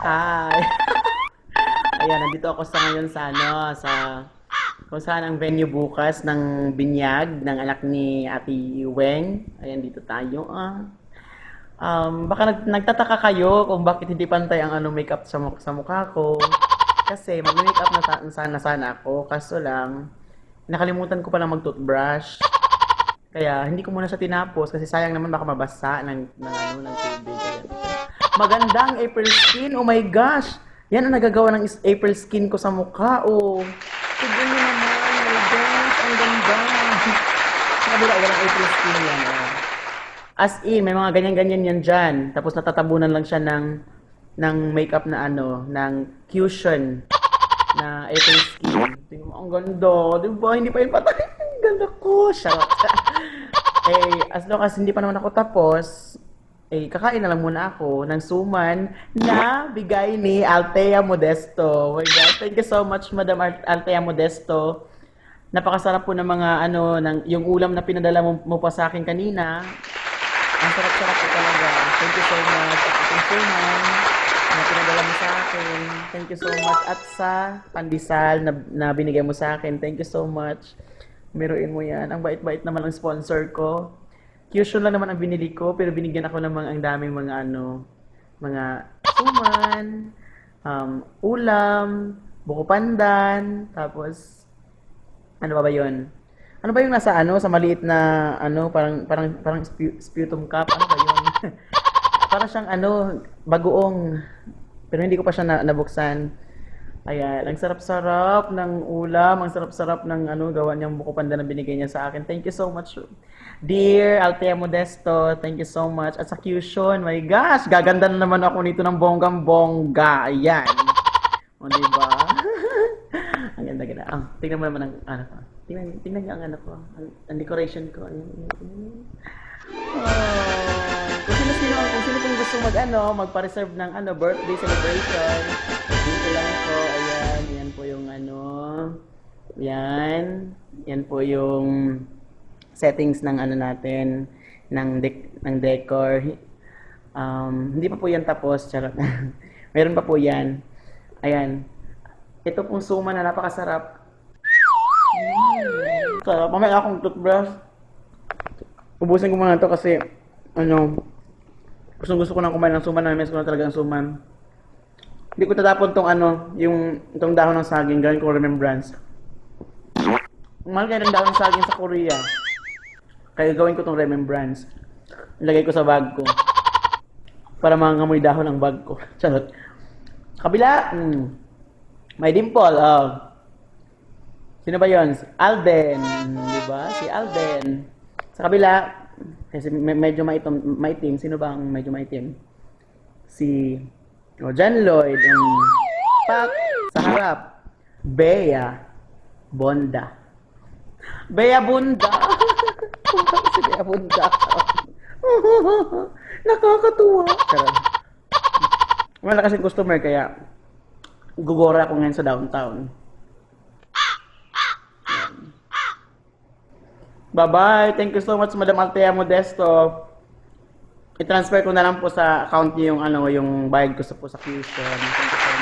Hi! Ayan, nandito ako sa ngayon sa kung saan ang venue bukas ng binyag ng anak ni Ate Weng. Ayan, dito tayo. Baka nagtataka kayo kung bakit hindi pantay ang makeup sa mukha ko. Kasi mag-makeup na sana ako. Kaso lang, nakalimutan ko pala mag-toothbrush. Kaya hindi ko muna siya tinapos kasi sayang naman baka mabasa ng tubig. Ayan. Magandang April skin. Oh my gosh! Yan ang nagagawa ng April skin ko sa mukha. Oh. Tignan niyo naman. Oh my gosh. Ang ganda. Sa kabila, walang April skin yan. Oh. As in, may mga ganyan-ganyan yan dyan. Tapos natatabunan lang siya ng makeup na ng cushion na April skin. Tingnan mo, ang ganda. Diba? Hindi pa yun patay. Ang ganda ko. Charot. As long as hindi pa naman ako tapos, kakain na lang muna ako ng suman na bigay ni Althea Modesto. Oh my God, thank you so much, Madam Althea Modesto. Napakasarap po ng mga yung ulam na pinadala mo pa sa akin kanina. Ang sarap-sarap po talaga. Thank you so much. At itong suman na pinadala mo sa akin. Thank you so much. At sa pandesal na binigay mo sa akin. Thank you so much. Meron mo yan. Ang bait-bait naman ang sponsor ko. Cushion lang naman ang binili ko, pero binigyan ako ng ang daming mga suman, ulam, buko pandan, tapos, ano ba yun? Ano ba yung nasa sa maliit na, parang sputum cup, ano ba yun? Parang siyang, bagoong, pero hindi ko pa siya nabuksan. Ayan, ang sarap-sarap ng ulam, ang sarap-sarap ng gawa niyang buko pandan na binigay niya sa akin. Thank you so much, dear Althea Modesto. Thank you so much. At sa Cushion, my gosh, gaganda na naman ako nito ng bonggang-bongga. Ayan. O, diba? Ang ganda-ganda. Tingnan mo naman ang ko. Tingnan niyo ang ko. Ang decoration ko. Ayan. Kung sino pong gusto magpa-reserve ng birthday celebration, dito lang po. Ayan, yan po yung yan po yung settings ng natin, ng decor. Hindi pa po yan tapos, charot. Meron pa po yan. Ayan. Ito pong suma na napakasarap. Sarap. Mamaya akong toothbrush. Ubusin ko muna ito kasi, gusto ko nang kumain ng suman, na-miss ko na talaga ang suman. Hindi ko tatapon itong dahon ng saging, gawin ko remembrance. Mahal kayo ng dahon ng saging sa Korea. Kaya gawin ko itong remembrance. Ilagay ko sa bag ko. Para mangamoy dahon ang bag ko. Charot. Kabila, may dimple. Sino ba yun? Alden. Diba? Si Alden. Sa kabila, kasi medyo maitim. Sino ba ang medyo maitim? Si John Lloyd. Pak! Sa harap. Bea Bonda. Bea Bunda. Si Bea Bunda. Nakakatuwa. Charot. Wala kasing customer kaya gugora ako ngayon sa downtown. Bye-bye. Thank you so much, Madam Althea Modesto. I-transfer ko na lang po sa account niyo yung bayad ko sa Fusion. Thank you so much.